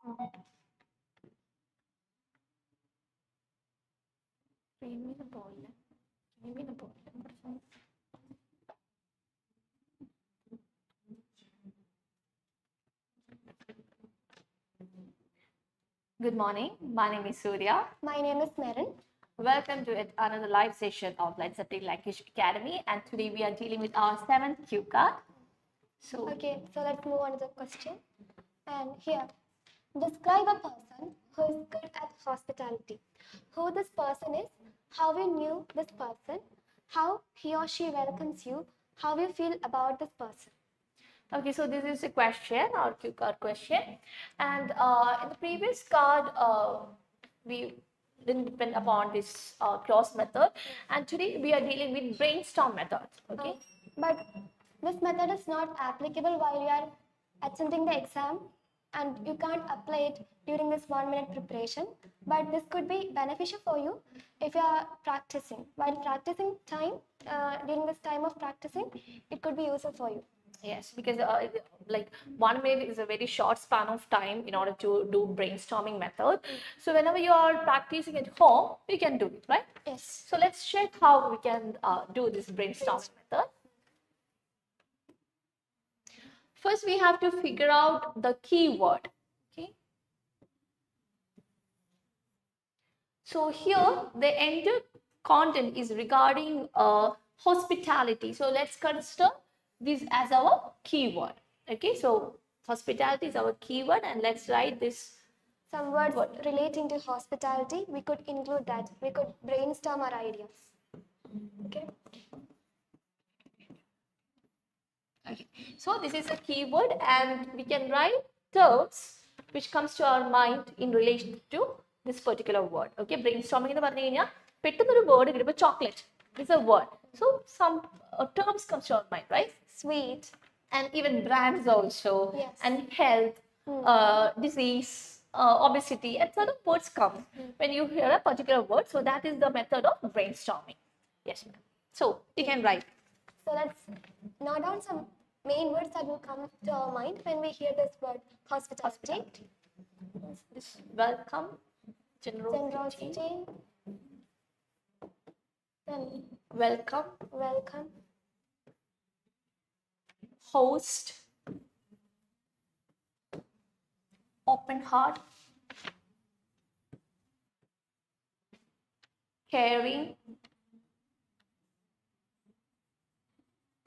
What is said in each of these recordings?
Good morning. My name is Surya. My name is Merin. Welcome to another live session of Let's Update Language Academy. And today we are dealing with our 7th cue card. So let's move on to the question. And here, describe a person who is good at hospitality. Who this person is, how you knew this person, how he or she welcomes you, how you feel about this person. Okay, so this is a question or cue card question. And in the previous card, we didn't depend upon this clause method. And today we are dealing with brainstorm method. Okay. But this method is not applicable while you are attending the exam, and you can't apply it during this 1 minute preparation. But this could be beneficial for you if you are practicing. While practicing time, during this time of practicing, it could be useful for you. Yes, because like 1 minute is a very short span of time in order to do brainstorming method. So whenever you are practicing at home, you can do it, right? Yes. So let's check how we can do this brainstorming method. First, we have to figure out the keyword. Okay. So here, the entire content is regarding hospitality. So let's consider this as our keyword. Okay, so hospitality is our keyword, and let's write this. Some words relating to hospitality, we could include that. We could brainstorm our ideas. Okay. Okay, so this is a keyword, and we can write terms which comes to our mind in relation to this particular word. Okay, brainstorming എന്ന് പറഞ്ഞു കഴിഞ്ഞാൽ പെട്ടെന്ന് ഒരു word കിട്ടുമ്പോൾ chocolate is a word. So some terms comes to our mind, right? Sweet. And even brands also. Yes. And health, disease, obesity, and certain words come when you hear a particular word. So that is the method of brainstorming. Yes, ma'am. So you can write. So let's note down some main words that will come to our mind when we hear this word hospitality. This welcome, generosity. Then welcome, host, open heart, caring,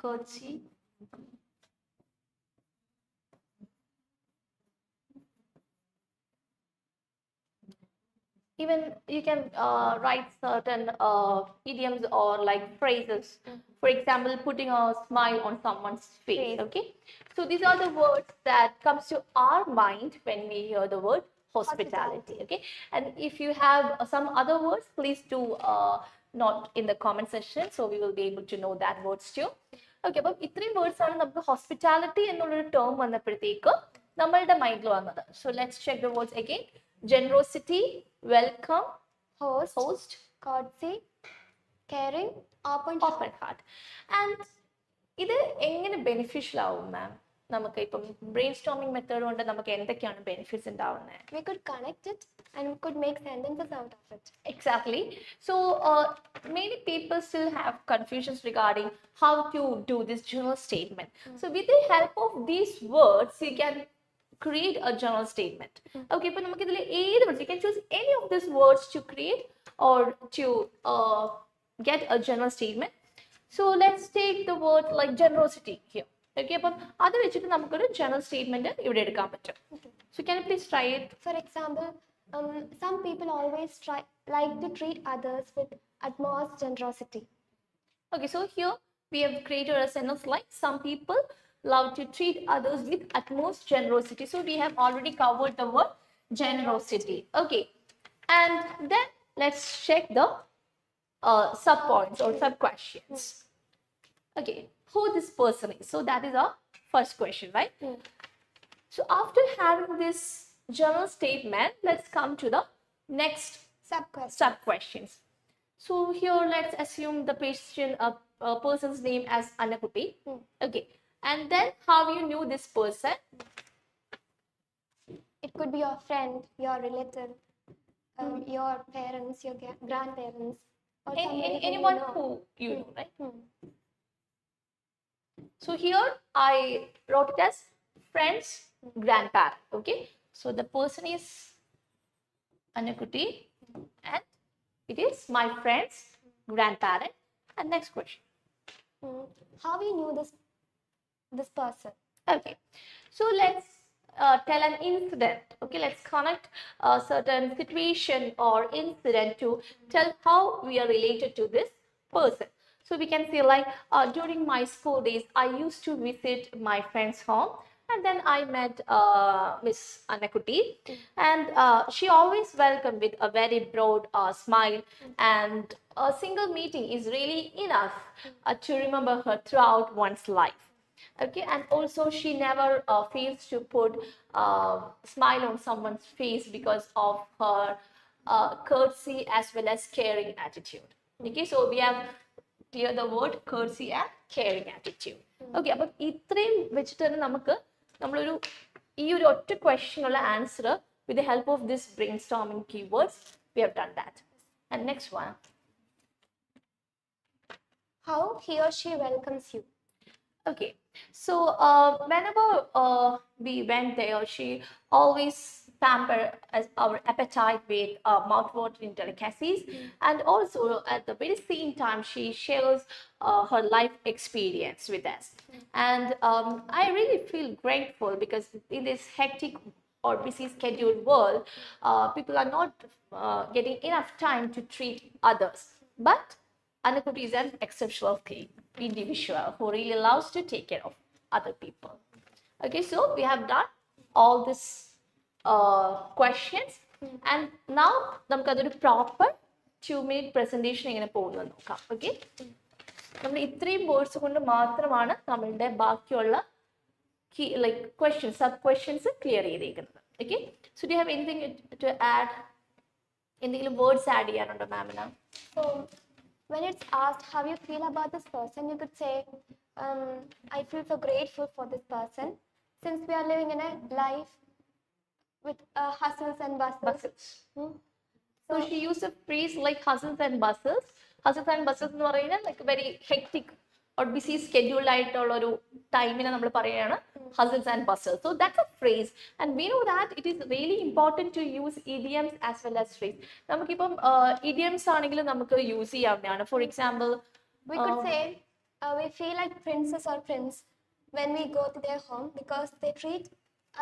courtesy, even you can write certain idioms or like phrases. For example, putting a smile on someone's face. Okay, so these are the words that comes to our mind when we hear the word hospitality. Okay, and if you have some other words, please do note in the comment section, so we will be able to know that words too. Okay, അപ്പം ഇത്രയും words ആണ് നമുക്ക് hospitality എന്നുള്ളൊരു term വന്നപ്പോഴത്തേക്ക് നമ്മളുടെ മൈൻഡിൽ വന്നത്. So let's check the words again. Generosity, welcome, host, courtesy, caring, open heart. And ഇത് എങ്ങനെ ബെനിഫിഷ്യൽ ആവും മാം? നമുക്ക് ഇപ്പം ബ്രെയിൻസ്റ്റോമിംഗ് മെത്തേഡ് കൊണ്ട് നമുക്ക് എന്തൊക്കെയാണ് ബെനിഫിറ്റ്സ് ഉണ്ടാവുന്നത്? We could connect it and we could make sentences out of it. Exactly. So many people still have confusions regarding how to do this general statement. So with the help of these words, you can create a general statement. Okay, but you can choose any of these words to create or to get a general statement. So let's take the word like generosity here. Okay, but other vechittu namukku oru general statement ivide edukkan pattum. So can you please try it? For example, some people always like to treat others with utmost generosity. Okay, so here we have created a sentence like some people love to treat others with utmost generosity. So we have already covered the word generosity. Okay, and then let's check the sub points or sub questions. Okay, who this person is? So that is our first question, right? So after having this general statement, let's come to the next sub questions. So here let's assume the person's name as Anakuti. Okay. And then how you knew this person? It could be your friend, your relative, your parents, your grandparents, or somebody anyone you know. who you know, right? Hmm. So here I wrote it as friend's grandparent. Okay, so the person is Anakuti and it is my friend's grandparent. And next question. How you knew this person? Okay, so let's tell an incident. Okay, let's connect a certain situation or incident to tell how we are related to this person. So we can say like during my school days, I used to visit my friend's home, and then I met Miss Anakuti, and she always welcomed with a very broad smile, and a single meeting is really enough to remember her throughout one's life. Okay, and also she never fails to put smile on someone's face because of her courtesy as well as caring attitude. Okay, so we have here the word courtesy and caring attitude. Okay, അപ്പം ഇത്രയും വെച്ചിട്ട് തന്നെ നമുക്ക് നമ്മളൊരു ഈ ഒരു ഒറ്റ ക്വസ്റ്റ്യനുള്ള answer with the help of this brainstorming keywords we have done that. And next one, How he or she welcomes you? okay, so whenever we went there, she always pampered as our appetite with mouth-watering delicacies, and also at the very same time she shares her life experience with us. And I really feel grateful because in this hectic or busy scheduled world, people are not getting enough time to treat others. But Anakuti is an exceptional individual who really loves to take care of other people. Okay, so we have done all these questions, and now നമുക്ക് അതൊരു proper 2-minute presentation എങ്ങനെ പോകുന്നത് നോക്കാം. Okay, നമ്മൾ ഇത്രയും words കൊണ്ട് മാത്രമാണ് നമ്മളുടെ ബാക്കിയുള്ള questions, sub questions ക്ലിയർ ചെയ്തേക്കുന്നത്. Okay, so do you have anything to add? എന്തെങ്കിലും വേർഡ്സ് ആഡ് ചെയ്യാനുണ്ടോ മാമിന്? So when it's asked how you feel about this person, you could say, I feel so grateful for this person since we are living in a life with hustles and bustles. So she used a phrase like hustles and bustles. Hustles and bustles എന്ന് പറയുന്നത് like very hectic or busy schedule ആയിട്ടുള്ള ഒരു ടൈമിനെ നമ്മൾ പറയുകയാണ് hustles and bustles. So that's a phrase, and we know that it is really important to use idioms as well as phrase. നമുക്കിപ്പം idioms ആണെങ്കിലും നമുക്ക് use ചെയ്യാവുന്നതാണ്. For example, we could say we feel like princess or prince when we go to their home because they treat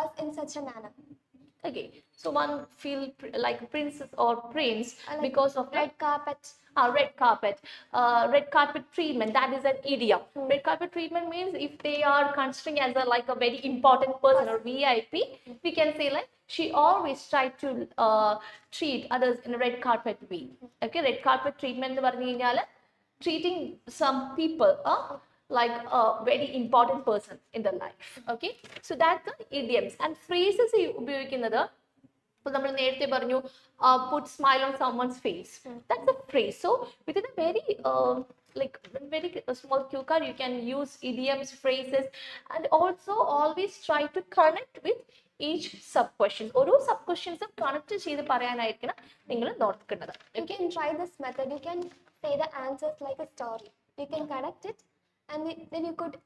us in such a manner. Okay, so one feel like princess or prince like because of red carpet. Red carpet. Red carpet treatment, that is an idiom. Red carpet treatment means if they are considering as a like a very important person or VIP, we can say like she always try to treat others in a red carpet way. Okay, red carpet treatment എന്ന് പറഞ്ഞു കഴിഞ്ഞാൽ treating some people like a very important person in their life. Okay, so that's the idioms. And phrases ഉപയോഗിക്കുന്നത് ഇപ്പോൾ നമ്മൾ നേരത്തെ പറഞ്ഞു put smile on someone's face, that's a phrase. So within a very very small cue card you can use idioms, phrases, and also always try to connect with each sub questions. ഓരോ sub questions connect ചെയ്ത് പറയാനായിരിക്കണം നിങ്ങൾ നോക്കേണ്ടത്. You can try this method. You can say the answers like a story. You can connect it and then you could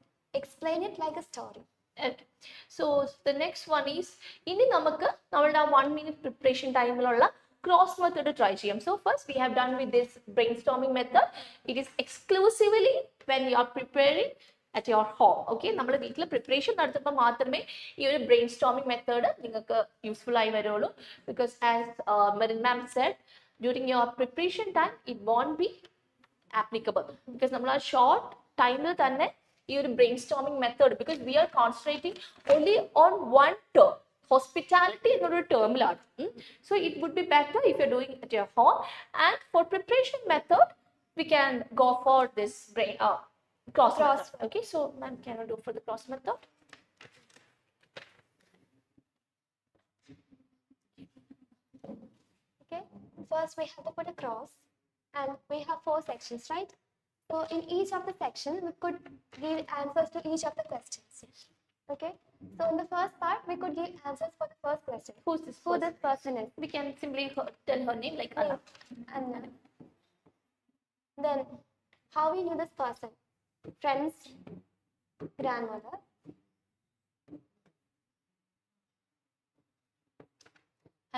explain it like a story. Okay. So the next one is ഇനി നമുക്ക് നമ്മളുടെ 1 minute preparation ടൈമിലുള്ള cross method try ചെയ്യാം. So first we have done with this brainstorming method. It is exclusively when you are preparing at your home. Okay, നമ്മൾ വീട്ടിൽ preparation നടത്തുമ്പോൾ മാത്രമേ ഈ ഒരു brainstorming method നിങ്ങൾക്ക് യൂസ്ഫുൾ ആയി വരുള്ളൂ. Because as Marin ma'am said, during your preparation time it won't be applicable because നമ്മൾ ആ ഷോർട്ട് ടൈമിൽ തന്നെ ഈ ഒരു brainstorming method, because we are concentrating only on one term, hospitality എന്നൊരു ടേമിലാണ്. So it would be better if you're doing it at your home. And for preparation method we can go for this cross method. Okay, so ma'am, can I do for the cross method? Okay, first we have to put a cross and we have 4 sections, right? So in each of the sections we could give answers to each of the questions. Okay, So in the first part, we could give answers for the first question. Who's this Who person? this person is. We can simply tell her name like Anna. Anna. Then, how we knew this person? Friends, grandmother.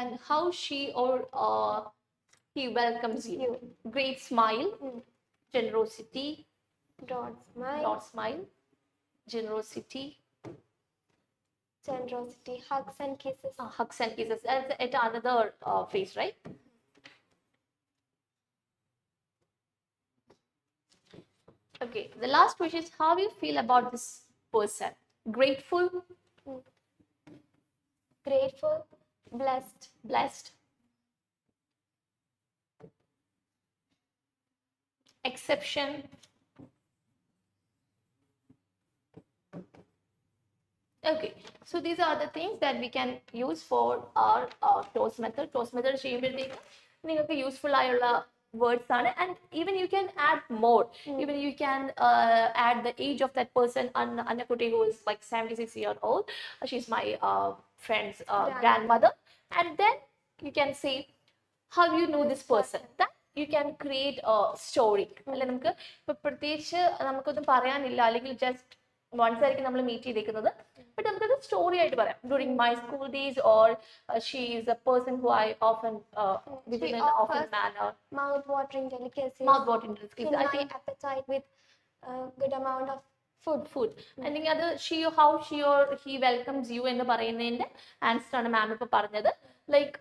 And how she or he welcomes you. Great smile, generosity, Broad smile. broad smile, generosity, Generosity, hugs and kisses. hugs and kisses. That's at another phrase, right? Okay, the last question is how you feel about this person? Grateful, Grateful, blessed. blessed, exception, okay. So these are the things that we can use for our close method. Close method ചെയ്യുമ്പോഴത്തേക്ക് നിങ്ങൾക്ക് useful ആയുള്ള words ആണ്, and even you can add more. Even you can add the age of that person. Annakutti, who is like 76 years old, she's my friend's grandmother, and then you can say how you know this person. That you can create a story. അല്ലെ നമുക്ക് ഇപ്പൊ പ്രത്യേകിച്ച് നമുക്കൊന്നും പറയാനില്ല, അല്ലെങ്കിൽ just once ആയിരിക്കും നമ്മൾ meet ചെയ്തേക്കുന്നത്, but നമുക്കത് സ്റ്റോറി ആയിട്ട് പറയാം. During my school days, or she is a person who I often visit in an often manner. Mouth-watering delicacies. Mouth-watering delicacies. I think appetite with good amount of food. I think അത് how she or he welcomes you എന്ന് പറയുന്നതിന്റെ answer ആണ് മാം ഇപ്പൊ പറഞ്ഞത്. Like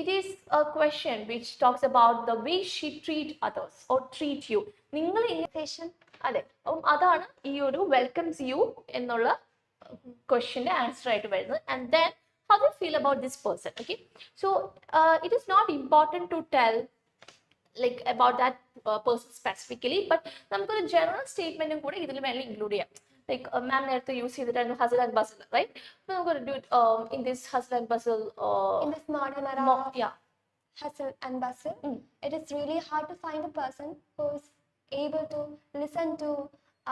it is a question which talks about the way she treat others or treat you. നിങ്ങൾ അതെ, അപ്പം അതാണ് ഈ ഒരു വെൽക്കംസ് യു എന്നുള്ള ക്വസ്റ്റ്യന്റെ ആൻസർ ആയിട്ട് വരുന്നത്. And then how do you feel about this person? Okay, so it is not important to tell like about that person specifically, but നമുക്കൊരു ജനറൽ സ്റ്റേറ്റ്മെന്റും കൂടെ ഇതിൽ വേണമെങ്കിൽ ഇൻക്ലൂഡ് ചെയ്യാം. Like മാം നേരത്തെ use ചെയ്തിട്ടായിരുന്നു hustle and bustle, right? നമുക്കൊരു do it in this hustle and bustle in this modern era of hustle and bustle. It is really hard to find a person who is able to listen to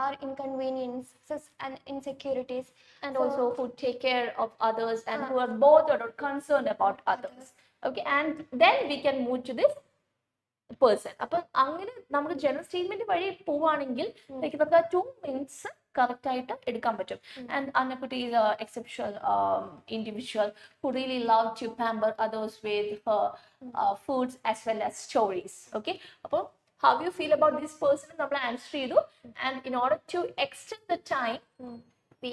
our inconveniences and insecurities, and also who take care of others and who are bothered or concerned about others. Okay, and then we can move to this person. അപ്പം അങ്ങനെ നമ്മൾ general statement വഴി പോവുകയാണെങ്കിൽ like നമുക്ക് ആ 2 minutes correct ആയിട്ട് എടുക്കാൻ പറ്റും. And Annakutti is an exceptional individual who really love to pamper others with her foods as well as stories. Okay, അപ്പോൾ how you feel about this person നമ്മൾ answer ചെയ്തു. And in order to extend the time, we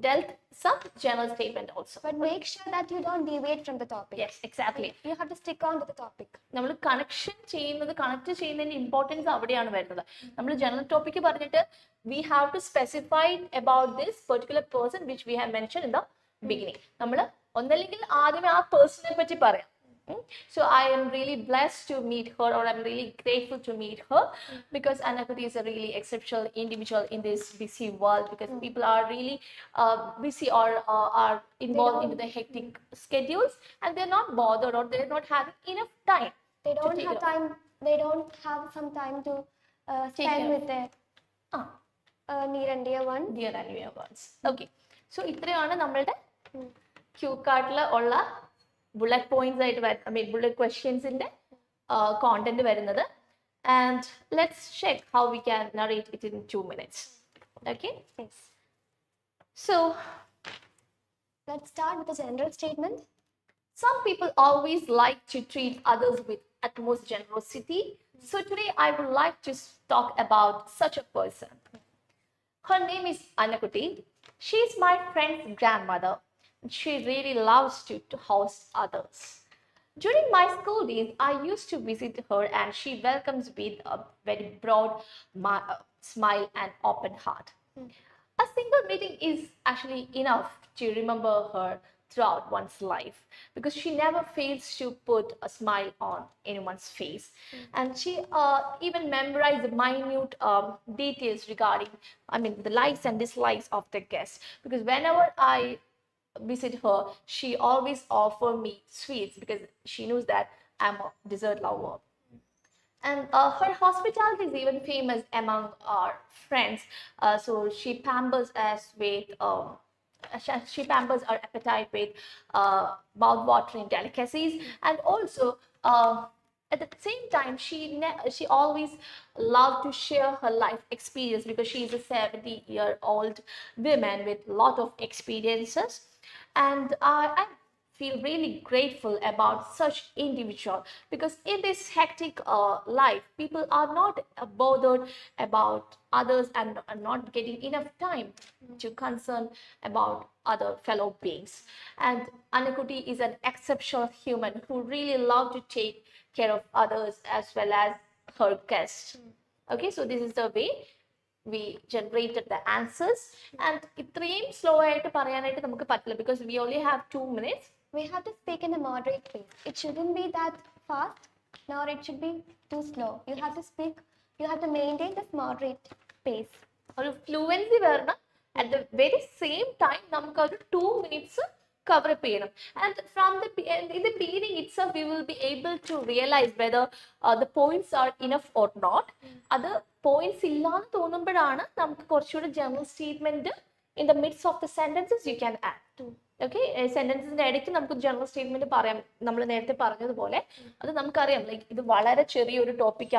dealt some general statement also. But make sure that you don't deviate from the topic. Yes, exactly. You have to stick on to the topic. നമ്മൾ connection ചെയ്യുന്നത്, connect ചെയ്യുന്നതിന്റെ importance അവിടെയാണ് വരുന്നത്. നമ്മൾ general topic പറഞ്ഞിട്ട് we have to specify about this particular person which we have mentioned in the beginning. നമ്മൾ ഒന്നല്ലെങ്കിൽ ആദ്യമേ ആ പേഴ്സണെ പറ്റി പറയാം. So I am really blessed to meet her, or I'm really grateful to meet her, because Annakutti is a really exceptional individual in this busy world, because people are really busy or are involved into the hectic schedules, and they're not bothered, or they're not having enough time. They don't have time. They don't have some time to spend with their near and dear ones. Dear and dear ones. Okay. So ഇത്രയാണ് നമ്മളുടെ Q കാർഡിൽ ഉള്ള bullet points ആയിട്ട് bullet ക്വസ്റ്റ്യൻസിന്റെ content വരുന്നത്. And let's check how we can narrate it in 2 minutes. Okay? Yes. So let's start with the general statement. Some people always like to treat others with utmost generosity. So today I would like to talk about such a person. Her name is Annakutti. She is my friend's grandmother. She really loves to host others. During my school days, I used to visit her, and she welcomes with a very broad smile and open heart. A single meeting is actually enough to remember her throughout one's life, because she never fails to put a smile on anyone's face. And she even memorized minute details regarding, the likes and dislikes of the guests, because whenever I visit her, she always offer me sweets, because she knows that I'm a dessert lover. And her hospitality is even famous among our friends. So she pampers us with she pampers our appetite with mouth-watering delicacies, and also at the same time she always loved to share her life experience because she is a 70-year-old woman with a lot of experiences, and I feel really grateful about such individual because in this hectic life people are not bothered about others and are not getting enough time to concern about other fellow beings. And Anakuti is an exceptional human who really love to take care of others as well as her guests. Okay, so this is the way we generated the answers, and ഇത്രയും slow ആയിട്ട് പറയാനായിട്ട് നമുക്ക് പറ്റില്ല because we only have 2 minutes. We have to speak in a moderate pace. It shouldn't be that fast, nor it should be too slow. You have to speak, you have to maintain this moderate pace. ഒരു fluency വരണം, at the very same time നമുക്ക് ഒരു 2 minutes cover up ചെയ്യണം. And from the in the beginning itself we will be able to realize whether the points are enough or not. അത് points ഇല്ലാന്ന് തോന്നുമ്പോഴാണ് നമുക്ക് കുറച്ചുകൂടി general statement in the midst of the sentences you can add. Okay, സെന്റൻസിന്റെ ഇടയ്ക്ക് നമുക്ക് general statement പറയാം. നമ്മൾ നേരത്തെ പറഞ്ഞതുപോലെ അത് നമുക്കറിയാം, ലൈക്ക് ഇത് വളരെ ചെറിയൊരു ടോപ്പിക്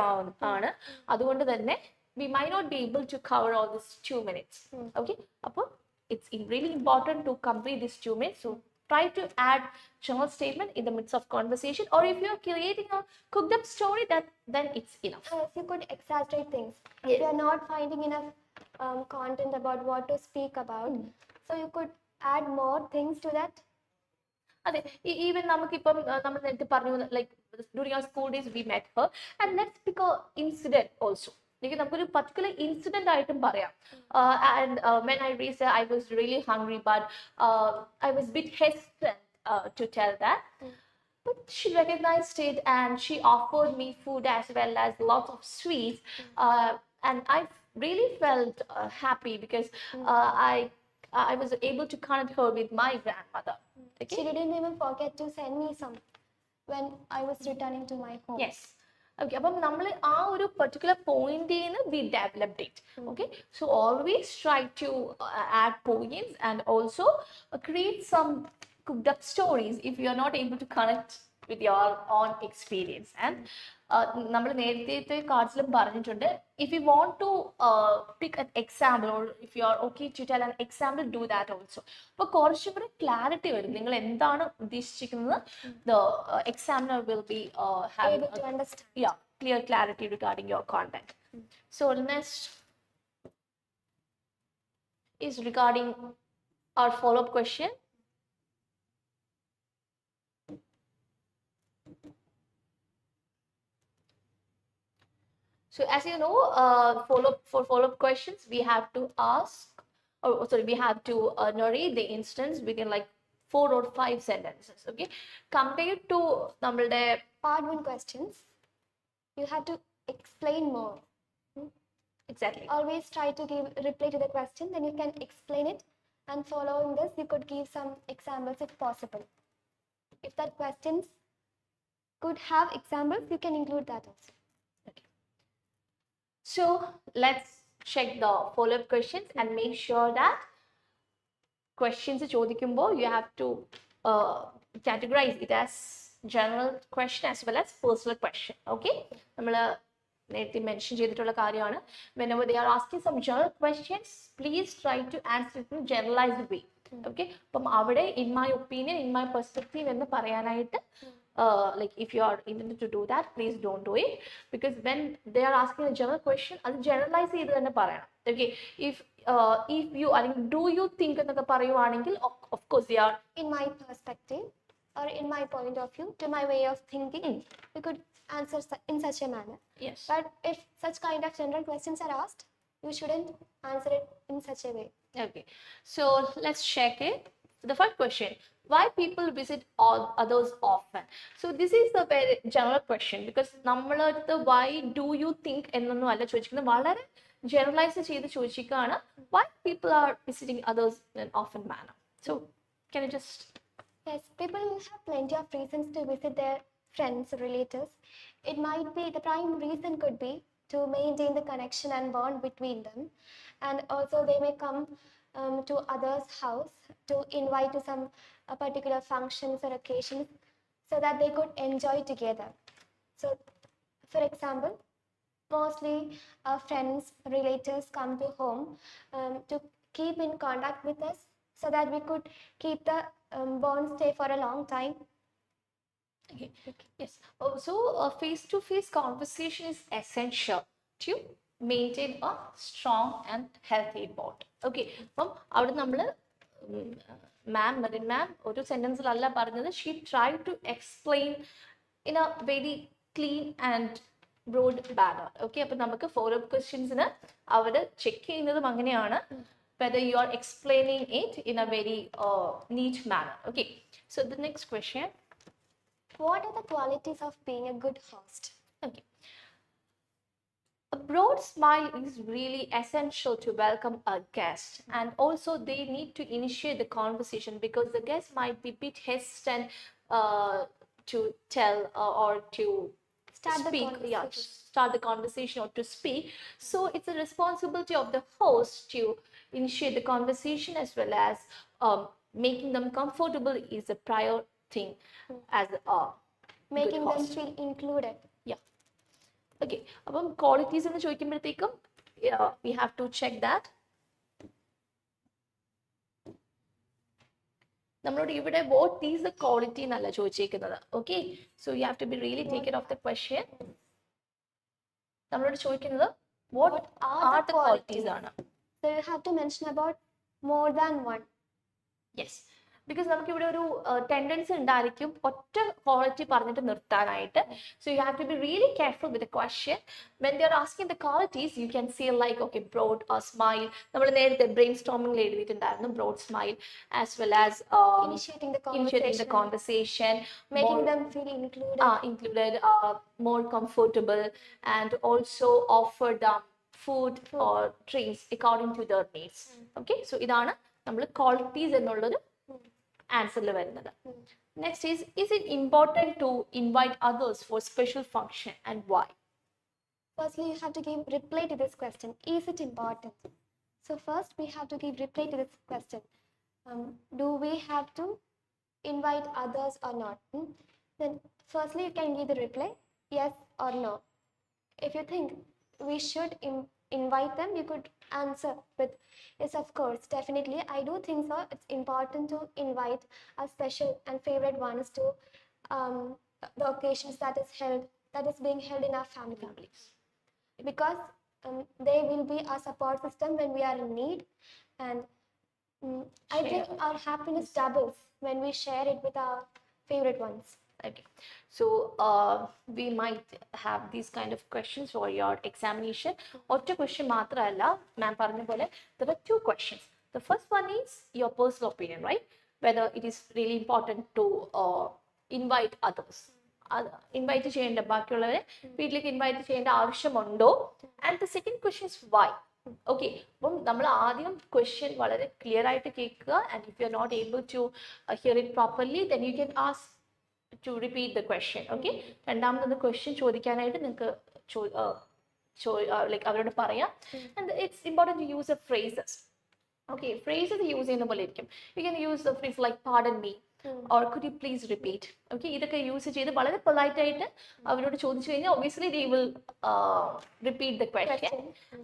ആണ്, അതുകൊണ്ട് തന്നെ we might not be able to cover all this 2 minutes. Okay, അപ്പോൾ it's really important to complete this 2 minutes. So try to add general statement in the midst of conversation, or if you are creating a cooked up story, then it's enough. You could exaggerate things. Yes. If you are not finding enough content about what to speak about, so you could add more things to that. അതെ, even നമുക്കിപ്പം നമ്മൾ നേരത്തെ പറഞ്ഞു, like during our school days we met her and let's pick a incident also. നമുക്കൊരു particular incident ആയിട്ടും പറയാം. And when I reached there, I was really hungry, but I was a bit hesitant to tell that. But she recognized it and she offered me food as well as lots of sweets. And I really felt happy because I was able to connect her with my grandmother. Okay? She didn't even forget to send me some when I was returning to my home. Yes. Okay, അപ്പം നമ്മൾ ആ ഒരു particular പോയിന്റിൽ നിന്ന് we developed it. Okay, so always try to add points and also create some cooked up stories if you are not able to connect with your own experience. And നമ്മൾ നേരത്തെ കാർഡ്സിലും പറഞ്ഞിട്ടുണ്ട്, if you want to pick an example or if you are okay to tell an example, do that also. അപ്പോൾ കുറച്ചും കൂടെ clarity വരും നിങ്ങൾ എന്താണ് ഉദ്ദേശിക്കുന്നത്. The examiner will be having able to understand. Yeah, clear clarity regarding your content. So next is regarding our follow-up question. So as you know, for follow-up questions, we have to ask, we have to narrate the instance within like 4 or 5 sentences. Okay, compared to നമ്മളുടെ Part 1 questions, you have to explain more. Exactly. Always try to reply to the question, then you can explain it, and following this you could give some examples if possible. If that questions could have examples, you can include that also. So let's check the follow-up questions and make sure that questions ചോദിക്കുമ്പോൾ you have to categorize it as general question as well as personal question. Okay, നമ്മൾ നേരത്തെ mention ചെയ്തിട്ടുള്ള കാര്യമാണ്, whenever they are asking some general questions, please try to answer it in generalized way. Okay, അപ്പം അവിടെ in my opinion, in my perspective എന്ന് പറയാനായിട്ട് like if you are intended to do that, please don't do it, because when they are asking a general question, അത് generalize ചെയ്ത് തന്നെ പറയണം. Okay, if you അല്ലെങ്കിൽ do you think എന്നൊക്കെ പറയുവാണെങ്കിൽ of course they are in my perspective or in my point of view, to my way of thinking, you could answer in such a manner. Yes. But if such kind of general questions are asked, you shouldn't answer it in such a way. Okay, so let's check it. The first question, why people visit all others often? So this is a very general question because നമ്മളടുത്ത് why do you think എന്നൊന്നും അല്ല ചോദിക്കുന്നത്, വളരെ generalize ചെയ്ത് ചോദിക്കുകയാണ്, why people are visiting others in an often manner. So can you just Yes, people will have plenty of reasons to visit their friends, relatives. It might be, the prime reason could be to maintain the connection and bond between them, and also they may come to others' house to invite to some particular functions or occasions so that they could enjoy together. So, for example, mostly friends, relatives come to home to keep in contact with us so that we could keep the bond stay for a long time. Okay. Yes. So, face-to-face conversation is essential to maintain a strong and healthy bond. Okay. അപ്പം അവിടെ നമ്മൾ മാം ഒരു സെന്റൻസിലല്ല പറഞ്ഞത്. She try to explain in a very clean and broad manner. Okay. അപ്പം നമുക്ക് follow up ക്വസ്റ്റ്യൻസിന് അവർ ചെക്ക് ചെയ്യുന്നതും അങ്ങനെയാണ്. Whether you are explaining it in a very neat manner. Okay. So the next question. What are the qualities of being a good host? Okay. A broad smile is really essential to welcome a guest, and also they need to initiate the conversation because the guest might be a bit hesitant to tell or to Start the speak. conversation. Yeah, to start the conversation or to speak. So it's a responsibility of the host to initiate the conversation as well as making them comfortable is a prior thing as a Making good them host. feel included. Yeah. Okay. അപ്പം qualities എന്ന് ചോദിക്കുമ്പോഴത്തേക്കും we have to check that. നമ്മളോട് ഇവിടെ what is the quality എന്നല്ല ചോദിച്ചേക്കുന്നത്. Okay. So you have to be really taken off the question. നമ്മളോട് ചോദിക്കുന്നത് what are the qualities ആണ്. So you have to mention about more than one. Yes. Because നമുക്ക് ഇവിടെ ഒരു tendency ഉണ്ടായിരിക്കും ഒറ്റ quality പറഞ്ഞിട്ട് നിർത്താനായിട്ട്. So you have to be really careful with the question. When they are asking the qualities, you can say like, okay, broad or smile. നമ്മൾ നേരത്തെ brain സ്റ്റോമിംഗിൽ എഴുതിയിട്ടുണ്ടായിരുന്നു broad smile as well as Initiating the conversation, making more, them feel included. more comfortable, and also offer them food or drinks according to their needs. Okay, so ഇതാണ് നമ്മൾ qualities എന്നുള്ളൊരു ആൻസറിൽ വരുന്നത്. Next is it important to invite others for special function and why? Firstly, you have to give reply to this question. Is it important? So first, we have to give reply to this question. Do we have to invite others or not? Then firstly, you can give the reply, yes or no. If you think we should invite them, you could answer with yes, of course, definitely. I do think so. It's important to invite our special and favorite ones to the occasions that is being held in our families, because they will be our support system when we are in need, and I think our happiness doubles when we share it with our favorite ones. Okay, so we might have these kind of questions for your examination. ഒറ്റ question മാത്രമല്ല, മാം പറഞ്ഞ പോലെ there are two questions. The first one is your personal opinion, right? Whether it is really important to invite others. Invite ചെയ്യേണ്ട ബാക്കിയുള്ളവരെ വീട്ടിലേക്ക് invite ചെയ്യേണ്ട ആവശ്യമുണ്ടോ? And the second question is why. Okay, അപ്പം നമ്മൾ ആദ്യം ക്വസ്റ്റ്യൻ വളരെ ക്ലിയർ ആയിട്ട് കേൾക്കുക. And if you are not able to hear it properly then you can ask to repeat the question. Okay, രണ്ടാമത് ക്വസ്റ്റ്യൻ ചോദിക്കാനായിട്ട് നിങ്ങൾക്ക് ലൈക്ക് അവരോട് പറയാം. and it's important to use the phrases. Okay, phrases use ചെയ്യുന്ന പോലെ ഇരിക്കും. You can use the phrase like pardon me or could you please repeat. Okay, ഇതൊക്കെ use ചെയ്ത് വളരെ പൊളൈറ്റ് ആയിട്ട് അവരോട് ചോദിച്ചു കഴിഞ്ഞാൽ obviously they will repeat the question.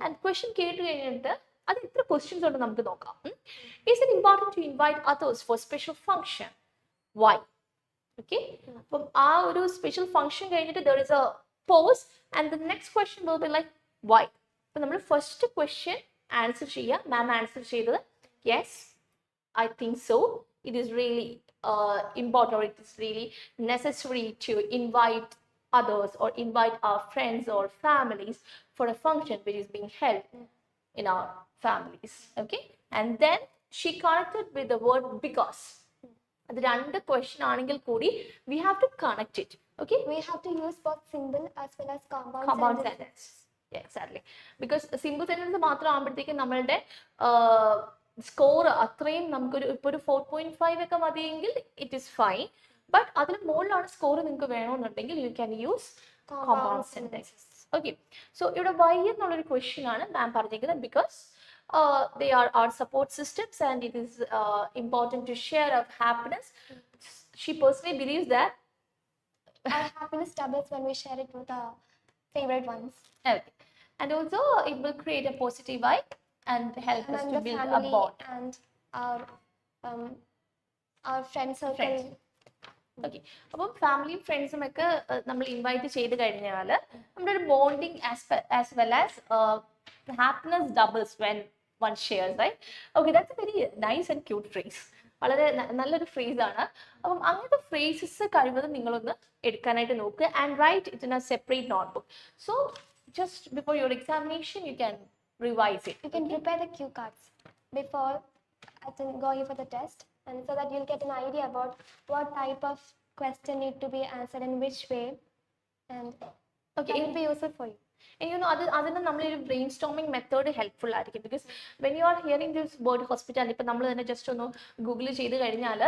And question കേട്ട് കഴിഞ്ഞിട്ട് അത് എത്ര ക്വസ്റ്റ്യൻസ് ഉണ്ട് നമുക്ക് നോക്കാം. Is it important to invite others for special function? Why? Okay, അപ്പം ആ ഒരു സ്പെഷ്യൽ ഫംഗ്ഷൻ കഴിഞ്ഞിട്ട് there is a pause and the next question will be like why. അപ്പം നമ്മൾ ഫസ്റ്റ് ക്വസ്റ്റ്യൻ ആൻസർ ചെയ്യുക. മാം ആൻസർ ചെയ്തത് yes, I think so, it is really important or it is really necessary to invite others or invite our friends or families for a function which is being held in our families. Okay, and then she connected with the word because. അത് രണ്ട് question ആണെങ്കിൽ കൂടി we have to connect it. Okay, we have to use both simple as well as compound sentence. Yeah, exactly, because simple sentence മാത്രം ആകുമ്പോഴത്തേക്കും നമ്മളുടെ score അത്രയും നമുക്കൊരു ഇപ്പോൾ ഒരു 4.5 ഒക്കെ മതിയെങ്കിൽ ഇറ്റ് ഈസ് ഫൈൻ. ബട്ട് അതിന് മുകളിലാണ് സ്കോർ നിങ്ങൾക്ക് വേണമെന്നുണ്ടെങ്കിൽ you can use compound sentences. Okay, so ഇവിടെ വൈ എന്നുള്ളൊരു ക്വസ്റ്റ്യൻ ആണ് മാം പറഞ്ഞിരിക്കുന്നത്. Because They are our support systems, and it is important to share our happiness. She personally believes that. Our happiness doubles when we share it with our favorite ones. Okay. And also it will create a positive vibe and help us Among to the build a family bond. and our um, our friend circle. Friends. Okay, അപ്പം ഫാമിലിയും ഫ്രണ്ട്സും ഒക്കെ നമ്മൾ invite ചെയ്ത് കഴിഞ്ഞാൽ നമ്മുടെ ഒരു bonding as well as happiness doubles when one shares, right? Okay, that's a very nice and cute phrase. വളരെ നല്ലൊരു ഫ്രേസ് ആണ്. അപ്പം അങ്ങനത്തെ ഫ്രേസസ് കഴിവതും നിങ്ങളൊന്ന് എടുക്കാനായിട്ട് നോക്കുക and write it in a separate notebook. So just before your examination you can revise it. You can prepare the cue cards before going for the test, and so that you'll get an idea about what type of question need to be answered in which way, and okay, it will be useful for you. And you know, അതിന് നമ്മളൊരു brain storming method helpful ആയിരിക്കും. Because when you are hearing this word hospital, ഇപ്പം നമ്മൾ തന്നെ just ഒന്ന് Google ചെയ്ത് കഴിഞ്ഞാൽ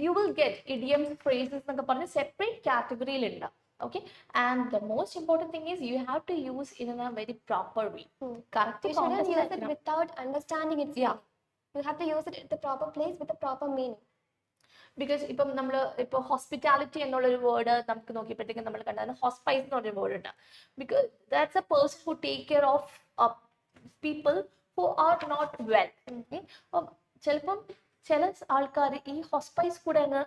you will get idioms, phrases എന്നൊക്കെ പറഞ്ഞ് separate കാറ്റഗറിയിലുണ്ട്. Okay, and the most important thing is you have to use it in a very proper way. Correct. You shouldn't use it without understanding its meaning. You have to use it at the proper place with the proper meaning. Because ഇപ്പം നമ്മൾ ഇപ്പോൾ hospitality എന്നുള്ളൊരു word നമുക്ക് നോക്കിയപ്പോഴത്തേക്കും നമ്മൾ കണ്ടത് hospice എന്ന് പറഞ്ഞൊരു word ഉണ്ട്. Because that's a person who take care of people who are not well. അപ്പം ചിലപ്പം ചില ആൾക്കാർ ഈ ഹോസ്പൈസ് കൂടെ അങ്ങ്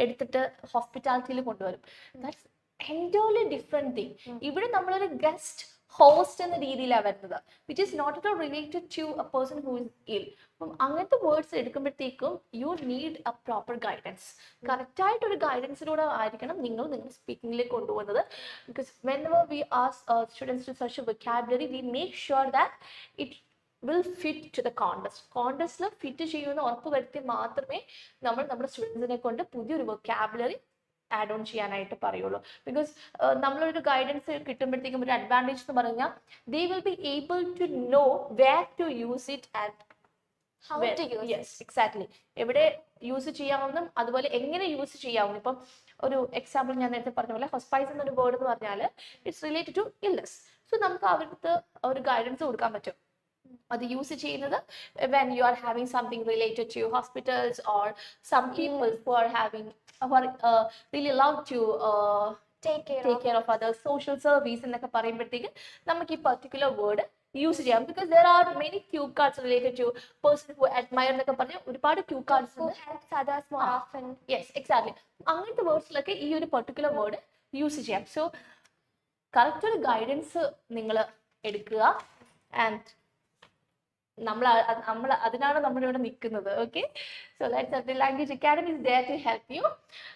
എടുത്തിട്ട് ഹോസ്പിറ്റാലിറ്റിയിൽ കൊണ്ടുവരും. That's entirely different thing. ഇവിടെ നമ്മളൊരു ഗസ്റ്റ് ഹോസ്റ്റ് എന്ന രീതിയിലാണ് വരുന്നത്, which is not at all related to a person who is ill. അപ്പം അങ്ങനത്തെ വേർഡ്സ് എടുക്കുമ്പോഴത്തേക്കും you need a proper guidance. കറക്റ്റായിട്ടൊരു ഗൈഡൻസിലൂടെ ആയിരിക്കണം നിങ്ങൾ നിങ്ങളുടെ സ്പീക്കിങ്ങിലേക്ക് കൊണ്ടുപോകുന്നത്. Because whenever we ask students to search a vocabulary, we make sure that it will fit to the context. കോണ്ടസ്റ്റിൽ ഫിറ്റ് ചെയ്യുമെന്ന് ഉറപ്പ് വരുത്തി മാത്രമേ നമ്മൾ നമ്മുടെ സ്റ്റുഡൻസിനെ കൊണ്ട് പുതിയൊരു വൊക്കാബുലറി ആഡ് ഓൺ ചെയ്യാനായിട്ട് പറയുള്ളൂ. ബിക്കോസ് നമ്മളൊരു ഗൈഡൻസ് കിട്ടുമ്പോഴത്തേക്കും ഒരു അഡ്വാൻറ്റേജ് എന്ന് പറഞ്ഞാൽ they will be able to know where to use it and how to use it. Exactly, എവിടെ യൂസ് ചെയ്യാവുന്നതും അതുപോലെ എങ്ങനെ യൂസ് ചെയ്യാവുന്നു. ഇപ്പം ഒരു എക്സാമ്പിൾ ഞാൻ നേരത്തെ പറഞ്ഞ പോലെ ഹോസ്പൈസ് എന്നൊരു വേർഡ് എന്ന് പറഞ്ഞാൽ it's related to illness. So നമുക്ക് അവർക്ക് ഒരു ഗൈഡൻസ് കൊടുക്കാൻ പറ്റും. അത് യൂസ് ചെയ്യുന്നത് when you are having something related to hospitals or some people who are having really love to take care of others, social service എന്നൊക്കെ പറയുമ്പോഴത്തേക്ക് നമുക്ക് ഈ പർട്ടിക്കുലർ വേർഡ് യൂസ് ചെയ്യാം. Because there are many cue cards related to person who admire എന്നൊക്കെ പറഞ്ഞ് ഒരുപാട് cue cards who helps others more often. Yes, exactly. അങ്ങനത്തെ വേർഡ്സിലൊക്കെ ഈ ഒരു പർട്ടിക്കുലർ വേർഡ് യൂസ് ചെയ്യാം. സോ കറക്റ്റ് ഒരു ഗൈഡൻസ് നിങ്ങൾ എടുക്കുക ആൻഡ് നമ്മൾ അതിനാണ് നമ്മളിവിടെ നിൽക്കുന്നത്. Okay, so Let's Language Academy is there to help you.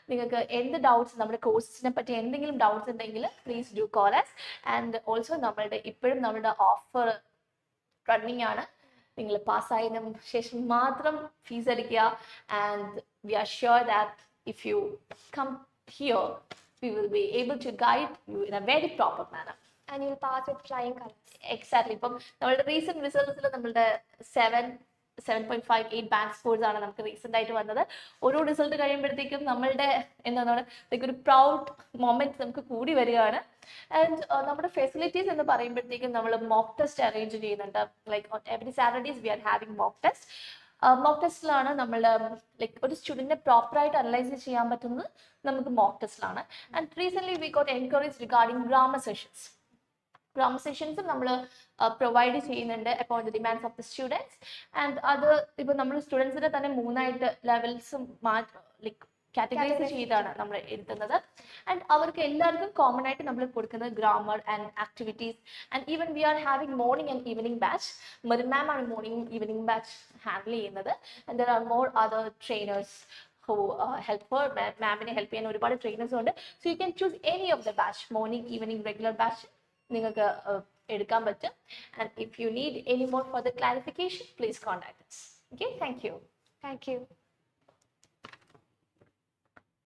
നിങ്ങൾക്ക് എന്ത് ഡൗട്ട്സ് നമ്മുടെ കോഴ്സിനെ പറ്റി എന്തെങ്കിലും ഡൗട്ട്സ് ഉണ്ടെങ്കിൽ please do call us. And also ഇപ്പോഴും നമ്മളുടെ ഓഫർ റണ്ണിങ് ആണ്. നിങ്ങൾ പാസ്സായതിനു ശേഷം മാത്രം ഫീസ് അടിക്കുക. And we are sure that if you come here we will be able to guide you in a very proper manner. And you'll pass with flying colors. Exactly. ഇപ്പം നമ്മളുടെ recent റിസൾട്ട്സിൽ നമ്മളുടെ 7.58 bank scores ആണ് നമുക്ക് recent ആയിട്ട് വന്നത്. ഓരോ result കഴിയുമ്പോഴത്തേക്കും നമ്മളുടെ എന്താണ് ഒരു പ്രൗഡ് മൊമെന്റ് നമുക്ക് കൂടി വരികയാണ്. ആൻഡ് നമ്മുടെ ഫെസിലിറ്റീസ് എന്ന് പറയുമ്പോഴത്തേക്കും നമ്മൾ മോക്ക് ടെസ്റ്റ് അറേഞ്ച് ചെയ്യുന്നുണ്ട്. Like every Saturdays we are having mock test. Mock ടെസ്റ്റിലാണ് നമ്മൾ ലൈക്ക് ഒരു സ്റ്റുഡൻറ്റിനെ പ്രോപ്പറായിട്ട് അനലൈസ് ചെയ്യാൻ പറ്റുന്നത് നമുക്ക് മോക്ക് ടെസ്റ്റിലാണ്. And recent we got encourage regarding grammar sessions. Grammar സെഷൻസും നമ്മൾ പ്രൊവൈഡ് ചെയ്യുന്നുണ്ട് upon the demands of the students. And അത് ഇപ്പോൾ നമ്മൾ സ്റ്റുഡൻസിനെ തന്നെ 3 ലെവൽസും ലൈക്ക് കാറ്റഗറൈസ് ചെയ്താണ് നമ്മൾ എഴുതുന്നത്. ആൻഡ് അവർക്ക് എല്ലാവർക്കും കോമൺ ആയിട്ട് നമ്മൾ കൊടുക്കുന്നത് grammar and activities. And even we are having morning and evening batch. Ma'am ആണ് മോർണിംഗ് ഈവനിങ് ബാച്ച് ഹാൻഡിൽ ചെയ്യുന്നത്. And there are more other trainers who help her. മാമിനെ ഹെൽപ്പ് ചെയ്യാൻ ഒരുപാട് ട്രെയിനേഴ്സ് ഉണ്ട്. So you can choose any of the batch, morning evening regular batch നിങ്ങൾക്ക് എടുക്കാൻ പറ്റും. And if you need any more further clarification please contact us. Okay, thank you. Thank you.